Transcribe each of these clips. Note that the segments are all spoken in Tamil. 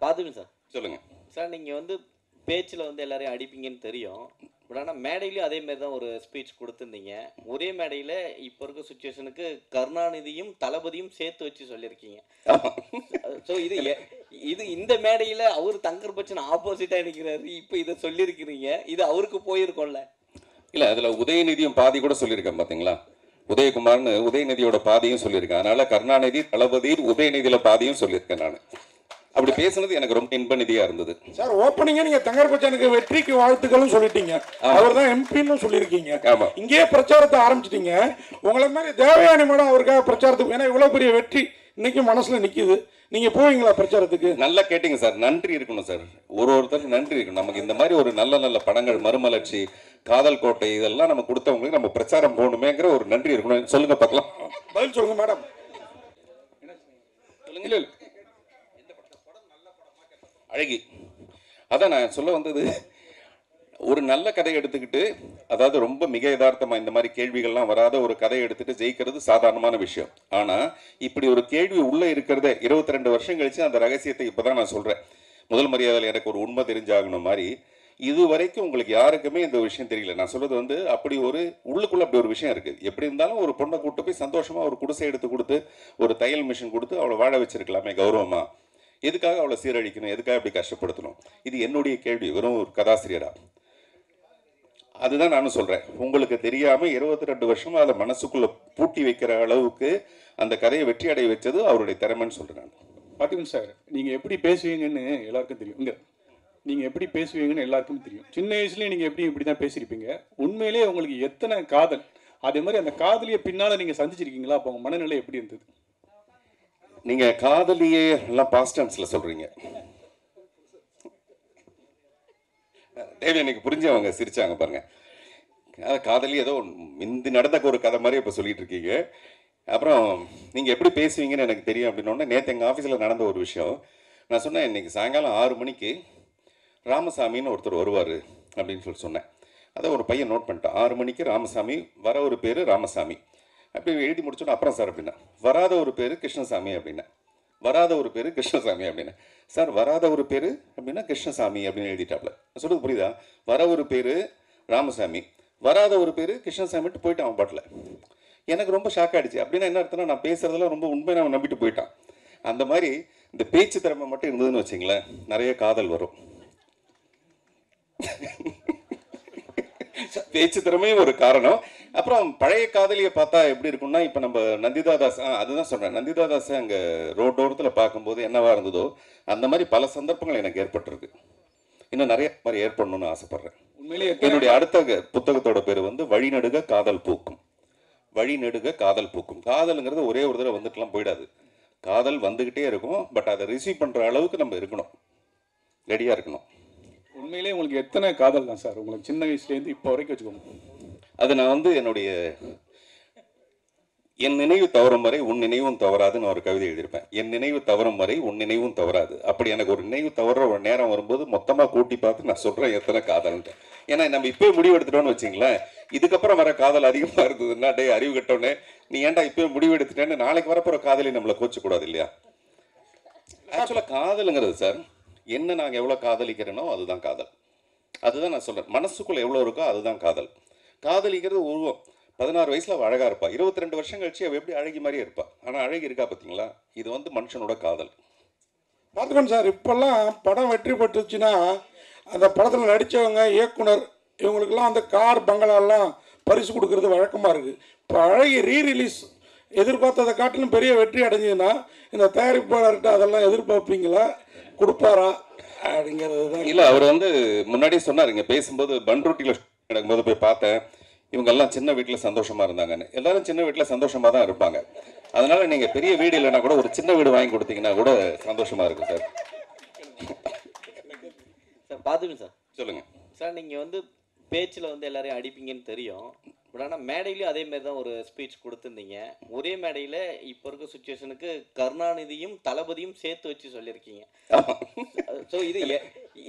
பார்த்துங்க சார். சொல்லுங்க சார் நீங்கள் வந்து பேச்சில் வந்து எல்லாரையும் அடிப்பீங்கன்னு தெரியும். பட் ஆனால் மேடையிலையும் அதே மாதிரி தான் ஒரு ஸ்பீச் கொடுத்துருந்தீங்க. ஒரே மேடையில் இப்போ இருக்க சுச்சுவேஷனுக்கு கருணாநிதியும் தளபதியும் சேர்த்து வச்சு சொல்லியிருக்கீங்க. ஸோ இது இந்த மேடையில் அவர் தங்கர் பச்சன் ஆப்போசிட்டாக நிற்கிறாரு. இப்போ இதை சொல்லியிருக்கிறீங்க, இது அவருக்கு போயிருக்கோம்ல. இல்லை, அதில் உதயநிதியும் பாதி கூட சொல்லியிருக்கேன் பார்த்தீங்களா? உதயகுமார்னு உதயநிதியோட பாதியும் சொல்லியிருக்கேன். அதனால கருணாநிதி தளபதி உதயநிதியில பாதியும் சொல்லியிருக்கேன். நான் அப்படி பேசுனது எனக்கு ரொம்ப இன்ப நிதியா இருந்தது. சார் ஓப்பனிங்க நீங்க தங்கர் பச்சனுக்கு வெற்றிக்கு வாழ்த்துக்களும் சொல்லிட்டீங்க, அவர் தான் எம்பின்னு சொல்லியிருக்கீங்க. இங்கேயே பிரச்சாரத்தை ஆரம்பிச்சிட்டீங்க. உங்களை மாதிரி தேவயானி மேடம் அவருக்காக பிரச்சாரத்துக்கு, ஏன்னா இவ்வளவு பெரிய வெற்றி இன்னைக்கு மனசுல நிக்குது, நீங்க போவீங்களா பிரச்சாரத்துக்கு? நல்லா கேட்டீங்க சார். நன்றி இருக்கணும் சார், ஒருத்தருக்கு நன்றி இருக்கணும். நமக்கு இந்த மாதிரி ஒரு நல்ல நல்ல படங்கள், மறுமலர்ச்சி, காதல் கோட்டை, இதெல்லாம் நம்ம கொடுத்தவங்களுக்கு நம்ம பிரச்சாரம் போகணுமேங்கிற ஒரு நன்றி இருக்கணும். சொல்லுங்க பார்க்கலாம். பதில் சொல்லுங்க மேடம். சொல்லுங்க. அழகி, அதான் நான் சொல்ல வந்தது. ஒரு நல்ல கதையை எடுத்துக்கிட்டு, அதாவது ரொம்ப மிக யதார்த்தமாக இந்த மாதிரி கேள்விகள்லாம் வராத ஒரு கதையை எடுத்துட்டு ஜெயிக்கிறது சாதாரணமான விஷயம். ஆனால் இப்படி ஒரு கேள்வி உள்ளே இருக்கிறத 22 வருஷம் கழிச்சு அந்த ரகசியத்தை இப்போ தான் நான் சொல்கிறேன். முதல் மரியாதையில் எனக்கு ஒரு உண்மை தெரிஞ்சாகணும் மாதிரி இது வரைக்கும் உங்களுக்கு யாருக்குமே இந்த விஷயம் தெரியல. நான் சொல்றது வந்து அப்படி ஒரு உள்ளுக்குள்ள அப்படி ஒரு விஷயம் இருக்குது. எப்படி இருந்தாலும் ஒரு பொண்ணை கூட்டு போய் சந்தோஷமாக ஒரு குடிசை எடுத்து கொடுத்து ஒரு தையல் மிஷின் கொடுத்து அவளை வாழ வச்சிருக்கலாமே கௌரவமாக. எதுக்காக அவளை சீரழிக்கணும்? எதுக்காக இப்படி கஷ்டப்படுத்தணும்? இது என்னுடைய கேள்வி, வெறும் ஒரு கதாசிரியரா. அதுதான் நானும் சொல்கிறேன். உங்களுக்கு தெரியாமல் 22 வருஷமாக அதை மனசுக்குள்ளே பூட்டி வைக்கிற அளவுக்கு அந்த கதையை வெற்றி அடைய வச்சது அவருடைய திறமைன்னு சொல்கிறேன் நான். பார்த்துக்கணும் சார், நீங்கள் எப்படி பேசுவீங்கன்னு எல்லாருக்கும் தெரியும். இங்கே நீங்கள் எப்படி பேசுவீங்கன்னு எல்லாருக்கும் தெரியும். சின்ன வயசுலேயே நீங்கள் இப்படி தான் பேசியிருப்பீங்க. உண்மையிலே உங்களுக்கு எத்தனை காதல், அதே மாதிரி அந்த காதலியை பின்னால் நீங்கள் சந்திச்சிருக்கீங்களா? அப்போ உங்கள் மனநிலை எப்படி இருந்தது? நீங்கள் காதலியே எல்லாம் பாஸ்ட் டென்ஸில் சொல்கிறீங்க. தேவி எனக்கு புரிஞ்சவங்க சிரிச்சாங்க பாருங்க. காதலி ஏதோ முந்தி நடந்த ஒரு கதை மாதிரி இப்போ சொல்லிட்டு இருக்கீங்க. அப்புறம் நீங்கள் எப்படி பேசுவீங்கன்னு எனக்கு தெரியும் அப்படின்னோடனே, நேற்று எங்கள் ஆஃபீஸில் நடந்த ஒரு விஷயம் நான் சொன்னேன். இன்னைக்கு சாயங்காலம் 6 மணிக்கு ராமசாமின்னு ஒருத்தர் வருவார் அப்படின்னு சொன்னேன். அதை ஒரு பையன் நோட் பண்ணிட்டான். 6 மணிக்கு ராமசாமி, வர ஒரு பேர் ராமசாமி அப்படி எழுதி முடிச்சோன்னா, அப்புறம் சார் அப்படின்னா வராத ஒரு பேர் கிருஷ்ணசாமி அப்படின்னா, வராத ஒரு பேர் கிருஷ்ணசாமி அப்படின்னா, சார் வராத ஒரு பேர் அப்படின்னா கிருஷ்ணசாமி அப்படின்னு எழுதிட்டாப்ல. சொல்றது புரியுதா? வர ஒரு பேர் ராமசாமி, வராத ஒரு பேர் கிருஷ்ணசாமிட்டு போயிட்டான் அவன் பாட்டில். எனக்கு ரொம்ப ஷாக் ஆகிடுச்சு. அப்படின்னா என்ன அர்த்தம்னா, நான் பேசுறதெல்லாம் ரொம்ப உண்மையை அவன் நம்பிட்டு போயிட்டான். அந்த மாதிரி இந்த பேச்சு திறமை மட்டும் இருந்ததுன்னு வச்சிங்களேன், நிறைய காதல் வரும். பேச்சு திறமையும் ஒரு காரணம். அப்புறம் பழைய காதலியை பார்த்தா எப்படி இருக்கும்னா, இப்போ நம்ம நந்திதா தாஸ், அதுதான் சொல்கிறேன், நந்திதா தாஸ் அங்கே ரோட்டோரத்தில் பார்க்கும்போது என்னவா இருந்ததோ அந்த மாதிரி பல சந்தர்ப்பங்கள் எனக்கு ஏற்பட்டிருக்கு. இன்னும் நிறைய மாதிரி ஏற்படணும்னு ஆசைப்படுறேன். உண்மையிலேயே என்னுடைய அடுத்த புத்தகத்தோட பேர் வந்து வழிநடுக காதல் பூக்கும். வழிநடுக காதல் பூக்கும். காதலுங்கிறது ஒரே ஒரு தடவை வந்துட்டுலாம் போயிடாது. காதல் வந்துக்கிட்டே இருக்கும். பட் அதை ரிசீவ் பண்ணுற அளவுக்கு நம்ம இருக்கணும், ரெடியாக இருக்கணும். உண்மையிலேயே உங்களுக்கு எத்தனை காதல் தான் சார் உங்களுக்கு சின்ன வயசுலேருந்து இப்போ வரைக்கும் வச்சுக்கோங்க? அது நான் வந்து என்னுடைய என் நினைவு தவறும் வரை உன் நினைவும் தவறாதுன்னு ஒரு கவிதை எழுதியிருப்பேன். என் நினைவு தவறும் வரை உன் நினைவும் தவறாது. அப்படி எனக்கு ஒரு நினைவு தவற ஒரு நேரம் வரும்போது மொத்தமாக கூட்டி பார்த்து நான் சொல்கிறேன் எத்தனை காதல்ன்ட்டு. ஏன்னா நம்ம இப்போயே முடிவு எடுத்துட்டோன்னு வச்சிங்களேன், இதுக்கப்புறம் வர காதல் அதிகமாக இருந்ததுன்னா, டே அறிவு கட்டோன்னே நீ ஏன்டா இப்போயே முடிவு எடுத்துட்டேன்னு நாளைக்கு வரப்போகிற காதலி நம்மளை கோச்சக்கூடாது இல்லையா? ஆக்சுவலாக காதலுங்கிறது சார், என்ன நாங்கள் எவ்வளோ காதலிக்கிறேனோ அதுதான் காதல். அதுதான் நான் சொல்கிறேன். மனசுக்குள்ளே எவ்வளோ இருக்கோ அதுதான் காதல். காதலிக்கிறது உருவம். 16 வயசில் அவள் அழகாக இருப்பா, 22 வருஷம் கழிச்சு அவள் எப்படி அழகி மாதிரியே இருப்பா. ஆனால் அழகி இருக்கா பார்த்தீங்களா? இது வந்து மனுஷனோட காதல். பார்த்துக்கணும் சார். இப்போல்லாம் படம் வெற்றி பெற்றுச்சுன்னா அந்த படத்தில் நடித்தவங்க, இயக்குனர், இவங்களுக்கெல்லாம் அந்த கார் பங்களாலாம் பரிசு கொடுக்கறது வழக்கமாக இருக்குது. இப்போ அழகி ரீரிலீஸ் எதிர்பார்த்ததை காட்டிலும் பெரிய வெற்றி அடைஞ்சதுன்னா இந்த தயாரிப்பாளர்கிட்ட அதெல்லாம் எதிர்பார்ப்பீங்களா? கொடுப்பாரா அப்படிங்கிறது தான். இல்லை, அவர் வந்து முன்னாடியே சொன்னார். இங்கே பேசும்போது பன்ருட்டியில் நடக்கும்போது போய் பார்த்தேன், இவங்கெல்லாம் சின்ன வீட்டில் சந்தோஷமாக இருந்தாங்கன்னு. எல்லாரும் சின்ன வீட்டில் சந்தோஷமாக தான் இருப்பாங்க. அதனால நீங்கள் பெரிய வீடு இல்லைன்னா கூட ஒரு சின்ன வீடு வாங்கி கொடுத்தீங்கன்னா கூட சந்தோஷமாக இருக்கும் சார். சார் பார்த்துங்க சார். சொல்லுங்கள் சார். நீங்கள் வந்து பேச்சில் வந்து எல்லாரையும் அடிப்பீங்கன்னு தெரியும். பட் ஆனால் மேடையிலையும் அதே மாதிரி தான் ஒரு ஸ்பீச் கொடுத்துருந்தீங்க. ஒரே மேடையில் இப்போ இருக்க சுச்சுவேஷனுக்கு கருணாநிதியும் தளபதியும் சேர்த்து வச்சு சொல்லியிருக்கீங்க. ஸோ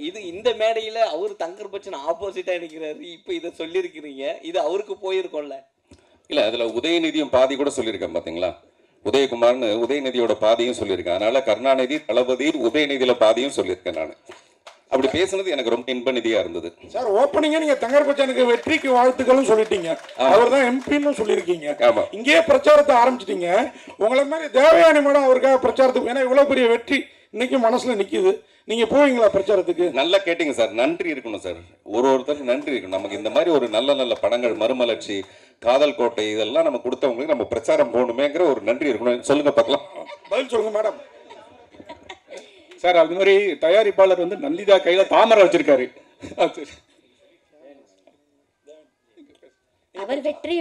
இது இந்த மேடையில் அவர் தங்கர் பச்சன் ஆப்போசிட்டாக நிற்கிறாரு. இப்போ இதை சொல்லியிருக்கிறீங்க, இது அவருக்கு போயிருக்கோம்ல. இல்லை, அதில் உதயநிதியும் பாதி கூட சொல்லியிருக்கேன் பார்த்தீங்களா? உதயகுமார்னு உதயநிதியோட பாதையும் சொல்லியிருக்கேன். அதனால கருணாநிதி, தளபதி, உதயநிதியில பாதையும் சொல்லியிருக்கேன் நான். அப்படி பேசுனது எனக்கு ரொம்ப இன்ப நிதியா இருந்தது. சார் ஓப்பனிங்க நீங்க தங்கர்பச்சானுக்கு வெற்றிக்கு வாழ்த்துக்களும் சொல்லிட்டீங்க, அவர் தான் எம்பின்னு சொல்லியிருக்கீங்க. ஆமா. இங்கேயே பிரச்சாரத்தை ஆரம்பிச்சிட்டீங்க. உங்களை மாதிரி தேவயானி மேடம் அவருக்காக பிரச்சாரத்துக்கு, ஏன்னா இவ்வளவு பெரிய வெற்றி இன்னைக்கு மனசுல நிக்குது, நீங்க போவீங்களா பிரச்சாரத்துக்கு? நல்லா கேட்டீங்க சார். நன்றி இருக்கணும் சார், ஒருத்தருக்கு நன்றி இருக்கணும். நமக்கு இந்த மாதிரி ஒரு நல்ல நல்ல படங்கள், மறுமலர்ச்சி, காதல் கோட்டை, இதெல்லாம் நம்ம கொடுத்தவங்களுக்கு நம்ம பிரச்சாரம் போகணுமேங்கிற ஒரு நன்றி இருக்கணும். சொல்லுங்க பார்க்கலாம். பதில் சொல்லுங்க மேடம். சார் அது மாதிரி தயாரிப்பாளர் வந்து நந்திதா கையில தாமரை வச்சிருக்காரு. அவர் வெற்றி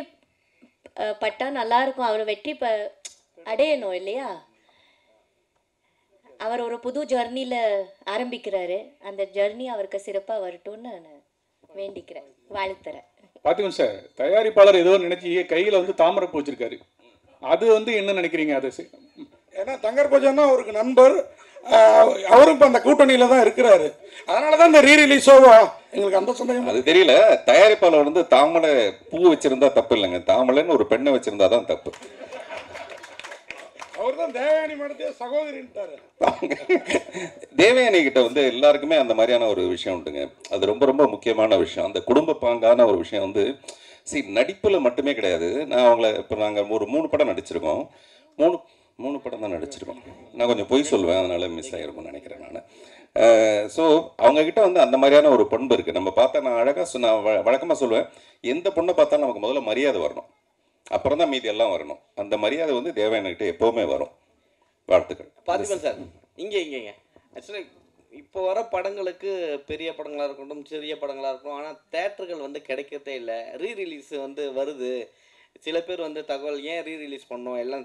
பட்டா நல்லா இருக்கும். அவர் வெற்றி அடையணும் இல்லையா? அவர் ஒரு புது ஜர்னில ஆரம்பிக்கிறாரு. அந்த ஜர்னி அவருக்கு சிறப்பா வரட்டும்னு நான் வேண்டிக்கிறேன், வாழ்த்துறேன். பாத்தீங்க சார், தயாரிப்பாளர் ஏதோ நினைச்சு கையில வந்து தாமரை பூ வச்சிருக்காரு. அது வந்து என்ன நினைக்கிறீங்க? அது ஏன்னா தங்கர்பச்சான் அவருக்கு நண்பர், அவரும் இப்போ அந்த கூட்டணியில தான் இருக்கிறாரு. அதனால தான் இந்த ரீரிலீஸோவா எங்களுக்கு அந்த சந்தேகம். அது தெரியல. தயாரிப்பாளர் வந்து தாமரை பூ வச்சிருந்தா தப்பு இல்லைங்க, தாமரைன்னு ஒரு பெண்ணை வச்சிருந்தா தான் தப்பு. அவர் தான் தேவயானி மேடத்தையே சகோதரின்ட்டாரு. தேவயானி கிட்ட வந்து எல்லாருக்குமே அந்த மாதிரியான ஒரு விஷயம் உண்டுங்க. அது ரொம்ப ரொம்ப முக்கியமான விஷயம். அந்த குடும்ப பாங்கான ஒரு விஷயம் வந்து நடிப்பில் மட்டுமே கிடையாது. நான் அவங்கள இப்போ நாங்கள் ஒரு 3 படம் நடிச்சிருக்கோம். மூணு படம் தான் நடிச்சிருக்கோம். நான் கொஞ்சம் பொய் சொல்லுவேன், அதனால மிஸ் ஆகிருக்கும்னு நினைக்கிறேன் நான். ஸோ அவங்கக்கிட்ட வந்து அந்த மாதிரியான ஒரு பண்பு இருக்குது. நம்ம பார்த்தா நான் அழகாக நான் வழக்கமாக சொல்லுவேன், எந்த பொண்ணை பார்த்தாலும் நமக்கு முதல்ல மரியாதை வரணும், அப்புறம் தான் மீதி எல்லாம் வரணும். அந்த மரியாதை வந்து தேவயானிகிட்ட எப்போவுமே வரும். வாழ்த்துக்கள். பார்த்திபன் சார், இங்கேங்க ஆக்சுவலி இப்போ வர படங்களுக்கு பெரிய படங்களாக இருக்கட்டும், சிறிய படங்களாக இருக்கட்டும், ஆனால் தேட்டர்கள் வந்து கிடைக்கிறதே இல்லை. ரீரிலீஸ் வந்து வருது, சில பேர் வந்து தகவல் ஏன் ரீரிலீஸ் பண்ணோம், எல்லாம்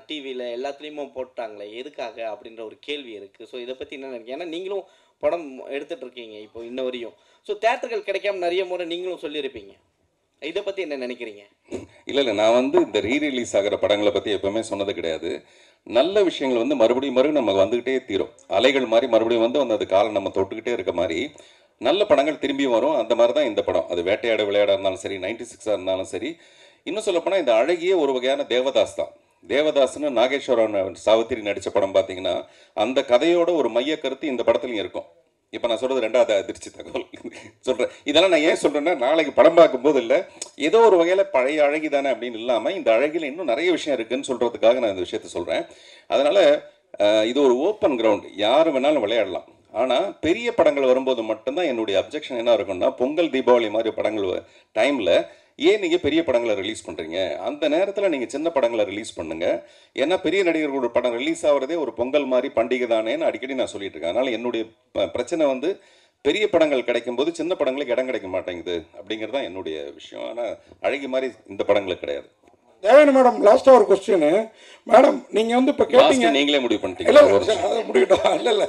டிவியில் எல்லாத்துலேயுமே போட்டாங்களே எதுக்காக அப்படின்ற ஒரு கேள்வி இருக்குது. ஸோ இதை பற்றி என்ன நினைக்கிறேன்? ஏன்னா நீங்களும் படம் எடுத்துகிட்டு இருக்கீங்க இப்போ இன்ன வரையும். ஸோ தேட்டர்கள் கிடைக்காம நிறைய முறை நீங்களும் சொல்லியிருப்பீங்க. இதை பற்றி என்ன நினைக்கிறீங்க? இல்லை, நான் வந்து இந்த ரீரிலீஸ் ஆகிற படங்களை பற்றி எப்போவுமே சொன்னது கிடையாது. நல்ல விஷயங்கள் வந்து மறுபடியும் நமக்கு வந்துக்கிட்டே தீரும். அலைகள் மாதிரி மறுபடியும் வந்து அது காலம் நம்ம தொட்டுக்கிட்டே இருக்க மாதிரி நல்ல படங்கள் திரும்பியும் வரும். அந்த மாதிரி தான் இந்த படம். அது வேட்டையாட விளையாட இருந்தாலும் சரி, 96 இருந்தாலும் சரி. இன்னும் சொல்லப்போனால் இந்த அழகிய ஒரு வகையான தேவதாஸ் தான். தேவதாஸ்னு நாகேஸ்வரன் சாவித்திரி நடித்த படம் பார்த்தீங்கன்னா அந்த கதையோட ஒரு மைய கருத்து இந்த படத்துலையும் இருக்கும். இப்போ நான் சொல்கிறது 2வது அதிர்ச்சி தகவல் சொல்கிறேன். இதெல்லாம் நான் ஏன் சொல்கிறேன்னா, நாளைக்கு படம் பார்க்கும்போது இல்லை, ஏதோ ஒரு வகையில் பழைய அழகி தானே அப்படின்னு இல்லாமல் இந்த அழகில் இன்னும் நிறைய விஷயம் இருக்குதுன்னு சொல்கிறதுக்காக நான் இந்த விஷயத்த சொல்கிறேன். அதனால் இது ஒரு ஓப்பன் கிரவுண்ட், யார் வேணாலும் விளையாடலாம். ஆனால் பெரிய படங்கள் வரும்போது மட்டும்தான் என்னுடைய அப்ஜெக்ஷன் என்ன இருக்குன்னா, பொங்கல் தீபாவளி மாதிரி படங்கள் டைமில் ஏன் நீங்கள் பெரிய படங்களை ரிலீஸ் பண்ணுறீங்க? அந்த நேரத்தில் நீங்கள் சின்ன படங்களை ரிலீஸ் பண்ணுங்கள். ஏன்னா பெரிய நடிகர்களோட படம் ரிலீஸ் ஆகிறதே ஒரு பொங்கல் மாதிரி பண்டிகை தானேன்னு அடிக்கடி நான் சொல்லிட்டு இருக்கேன். அதனால் என்னுடைய பிரச்சனை வந்து பெரிய படங்கள் கிடைக்கும்போது சின்ன படங்களுக்கு இடம் கிடைக்க மாட்டேங்குது அப்படிங்கிறது தான் என்னுடைய விஷயம். ஆனால் அழகி மாதிரி இந்த படங்களுக்கு கிடையாது. தேவயானி மேடம், லாஸ்ட்டாக ஒரு கொஸ்டின் மேடம். நீங்கள் வந்து இப்போ கேட்டீங்க, நீங்களே முடிவு பண்ணிட்டீங்க. இல்லை அதை முடிக்கட்டும், இல்லை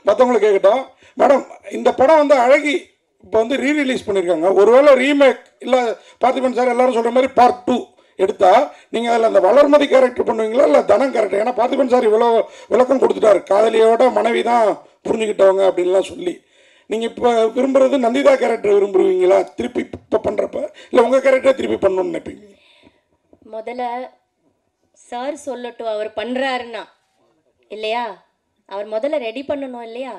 மற்றவங்களுக்கு கேட்கட்டும். மேடம், இந்த படம் வந்து அழகி இப்போ வந்து ரீரிலீஸ் பண்ணியிருக்காங்க. ஒருவேளை ரீமேக் இல்லை பார்த்திபன் சார் எல்லாரும் சொல்கிற மாதிரி பார்ட் 2 எடுத்தா நீங்கள் அதில் அந்த வளர்மதி கேரக்டர் பண்ணுவீங்களா இல்லை தனம் கேரக்டர்? ஏன்னா பார்த்திபன் சார் இவ்வளோ விளக்கம் கொடுத்துட்டாரு, காதலியோட மனைவி தான் புரிஞ்சுக்கிட்டவங்க அப்படின்லாம் சொல்லி. நீங்கள் இப்போ விரும்புகிறது நந்திதா கேரக்டர் விரும்புவீங்களா திருப்பி இப்போ பண்ணுறப்ப, இல்லை உங்கள் கேரக்டரை திருப்பி பண்ணணும்னு நினைப்பீங்க? முதல்ல சார் சொல்லட்டும், அவர் பண்ணுறாருன்னா இல்லையா? அவர் முதல்ல ரெடி பண்ணணும் இல்லையா?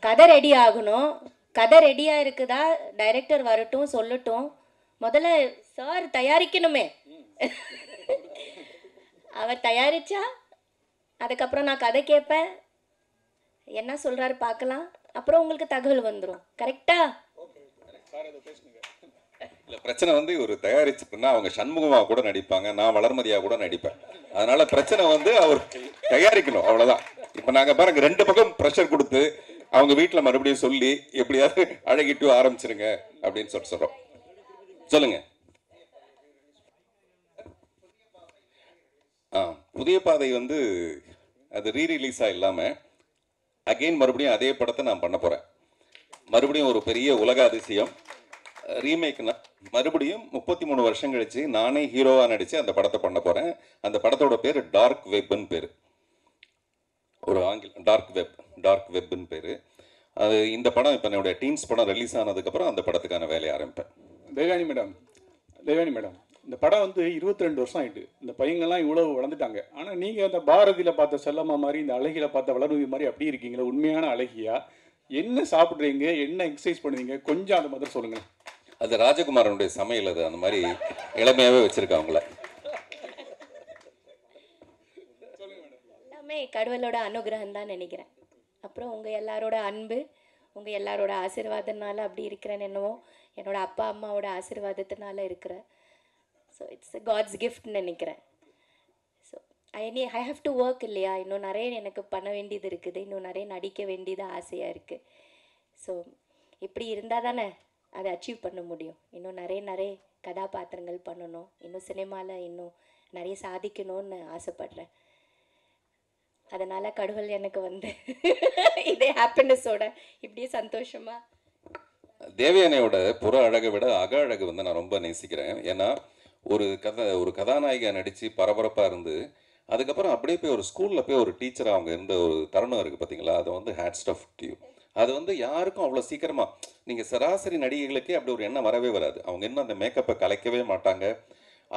கதை ரெடி ஆகணும். கதை ரெடியாக இருக்குதா, டைரக்டர் வரட்டும் சொல்லட்டும். முதல்ல சார் தயாரிக்கணுமே. அவர் தயாரிச்சா அதுக்கப்புறம் நான் கதை கேட்பேன், என்ன சொல்கிறாரு பார்க்கலாம், அப்புறம் உங்களுக்கு தகவல் வந்துடும். கரெக்டா? இல்லை, பிரச்சனை வந்து ஒரு தயாரிச்சுன்னா அவங்க சண்முகமாக கூட நடிப்பாங்க, நான் வளர்மதியாக கூட நடிப்பேன். அதனால பிரச்சனை வந்து அவர் தயாரிக்கணும், அவ்வளோதான். இப்போ நாங்கள் பாருங்க 2 பக்கம் ப்ரெஷர் கொடுத்து அவங்க வீட்டில் மறுபடியும் சொல்லி எப்படியாவது அழகிட்டு ஆரம்பிச்சிருங்க அப்படின்னு சொல்கிறோம். சொல்லுங்க. புதிய பாதை வந்து அது ரீரிலீஸாக இல்லாமல் அகெயின் மறுபடியும் அதே படத்தை நான் பண்ண போகிறேன். மறுபடியும் ஒரு பெரிய உலக அதிசயம் ரீமேக்னா மறுபடியும் 33 வருஷம் கழிச்சு நானே ஹீரோவாக நடித்து அந்த படத்தை பண்ண போகிறேன். அந்த படத்தோட பேர் டார்க் வெப்னு பேர். ஒரு ஆங்கிலம் டார்க் வெப்னு பேர். அது இந்த படம் இப்போ என்னுடைய டீன்ஸ் படம் ரிலீஸ் ஆனதுக்கப்புறம் அந்த படத்துக்கான வேலையை ஆரம்பிப்பேன். தேவயானி மேடம், இந்த படம் வந்து 22 வருஷம் ஆயிட்டு. இந்த பையங்கள்லாம் இவ்வளவு வளர்ந்துட்டாங்க. ஆனால் நீங்கள் அந்த பாரதியில் பார்த்த செல்லம்மா மாதிரி, இந்த அழகியில் பார்த்த வளர்மதி மாதிரி அப்படி இருக்கீங்களா? உண்மையான அழகியா? என்ன சாப்பிட்றீங்க, என்ன எக்ஸசைஸ் பண்ணுவீங்க, கொஞ்சம் அந்த மாதிரி சொல்லுங்களேன். அது ராஜகுமாரனுடைய சமையல், அது அந்த மாதிரி இளமையாகவே வச்சுருக்கேன் அவங்கள. எல்லாமே கடவுளோட அனுகிரகம் தான் நினைக்கிறேன். அப்புறம் உங்கள் எல்லாரோட அன்பு, உங்கள் எல்லாரோட ஆசீர்வாதத்தினால அப்படி இருக்கிறேன்னு என்னவோ, என்னோட அப்பா அம்மாவோட ஆசீர்வாதத்தினால இருக்கிறேன். ஸோ இட்ஸ் காட்ஸ் கிஃப்ட்னு நினைக்கிறேன். So I have to work இல்லையா? இன்னும் நிறைய எனக்கு பண்ண வேண்டியது இருக்குது, இன்னும் நிறைய நடிக்க வேண்டியது ஆசையாக இருக்குது. ஸோ இப்படி இருந்தால் தானே அதை அச்சீவ் பண்ண முடியும். இன்னும் நிறைய கதாபாத்திரங்கள் பண்ணணும், இன்னும் சினிமாவில் இன்னும் நிறைய சாதிக்கணும்னு ஆசைப்படுறேன். அதனால் கடவுள் எனக்கு வந்து இதே ஹாப்பினஸோட இப்படியே சந்தோஷமாக. தேவயானையோட புற அழகை விட அக அழகு வந்து நான் ரொம்ப நேசிக்கிறேன். ஏன்னா ஒரு கதாநாயகா நடித்து பரபரப்பாக இருந்து அதுக்கப்புறம் அப்படியே போய் ஒரு ஸ்கூலில் போய் ஒரு டீச்சராக அவங்க இருந்த ஒரு தருணம் இருக்குது பார்த்தீங்களா? அது வந்து ஹேட்ஸ் ஆஃப் டு யூ. அது வந்து யாருக்கும் அவ்வளோ சீக்கிரமாக, நீங்கள் சராசரி நடிகைகளுக்கே அப்படி ஒரு எண்ணம் வரவே வராது. அவங்க இன்னும் அந்த மேக்கப்பை கலைக்கவே மாட்டாங்க,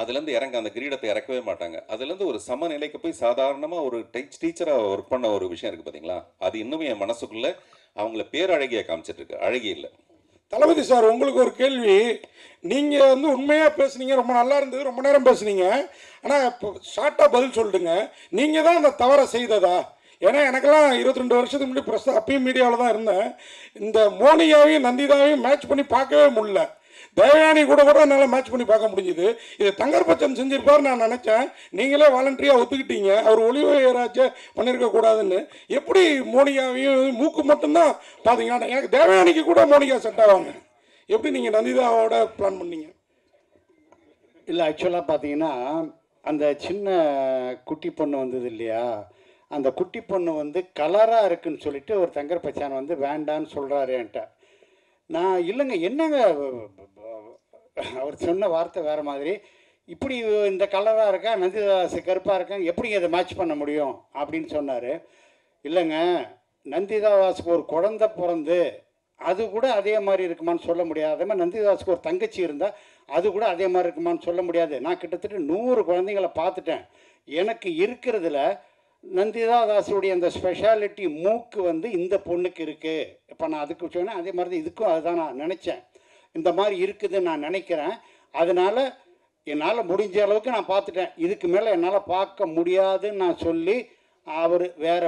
அதுலேருந்து அந்த கிரீடத்தை இறக்கவே மாட்டாங்க. அதுலேருந்து ஒரு சமநிலைக்கு போய் சாதாரணமாக ஒரு டீச்சராக ஒர்க் பண்ண ஒரு விஷயம் இருக்குது பார்த்தீங்களா? அது இன்னும் என் மனசுக்குள்ளே அவங்கள பேரழகியாக காமிச்சிட்ருக்கு, அழகி இல்லை. தளபதி சார், உங்களுக்கு ஒரு கேள்வி. நீங்கள் வந்து உண்மையாக பேசுனீங்க, ரொம்ப நல்லா இருந்தது, ரொம்ப நேரம் பேசுனீங்க. ஆனால் இப்போ ஷார்ட்டாக பதில் சொல்லிட்டுங்க. நீங்கள் தான் அந்த தவறை செய்ததா? ஏன்னா எனக்கெல்லாம் 22 வருஷத்துக்கு முன்னாடி ப்ரெஸ், அப்பயும் மீடியாவில் தான் இருந்தேன். இந்த மோனிகாவையும் நந்திதாவையும் மேட்ச் பண்ணி பார்க்கவே முடியல. தேவயானி கூட என்னால் மேட்ச் பண்ணி பார்க்க முடிஞ்சுது. இது தங்கர் பச்சன் செஞ்சிருப்பார் நான் நினச்சேன். நீங்களே வாலண்டரியாக ஒத்துக்கிட்டீங்க அவர் ஒளிவராஜ பண்ணியிருக்கக்கூடாதுன்னு. எப்படி மோனிகாவையும் மூக்கு மட்டும்தான் பார்த்தீங்கன்னா, எனக்கு தேவயானிக்கு கூட மோனிகா செட் ஆவாங்க. எப்படி நீங்கள் நந்திதாவோட பிளான் பண்ணீங்க? இல்லை, ஆக்சுவலாக பார்த்தீங்கன்னா அந்த சின்ன குட்டி பொண்ணு வந்தது இல்லையா, அந்த குட்டி பொண்ணு வந்து கலராக இருக்குன்னு சொல்லிட்டு ஒரு தங்கர் பச்சான் வந்து வேண்டான்னு சொல்கிறாரு என்கிட்ட. நான் இல்லைங்க, என்னங்க அவர் சொன்ன வார்த்தை வேறு மாதிரி. இப்படி இந்த கலராக இருக்கா, நந்திதாஸ் கருப்பாக இருக்கா, எப்படி அதை மேட்ச் பண்ண முடியும் அப்படின்னு சொன்னார். இல்லைங்க, நந்திதாஸுக்கு ஒரு குழந்தை பிறந்து அது கூட அதே மாதிரி இருக்குமான்னு சொல்ல முடியாது. அதே மாதிரி நந்திதாஸுக்கு ஒரு தங்கச்சி இருந்தால் அது கூட அதே மாதிரி இருக்குமான்னு சொல்ல முடியாது. நான் கிட்டத்தட்ட 100 குழந்தைங்களை பார்த்துட்டேன். எனக்கு இருக்கிறதுல நந்திதாஸுடைய அந்த ஸ்பெஷாலிட்டி மூக்கு வந்து இந்த பொண்ணுக்கு இருக்குது. இப்போ நான் அதுக்கு சொன்னேன், அதே மாதிரி தான் இதுக்கும் அதுதான் நான் நினச்சேன். இந்த மாதிரி இருக்குதுன்னு நான் நினைக்கிறேன். அதனால் என்னால் முடிஞ்ச அளவுக்கு நான் பார்த்துட்டேன். இதுக்கு மேலே என்னால் பார்க்க முடியாதுன்னு நான் சொல்லி அவர் வேறு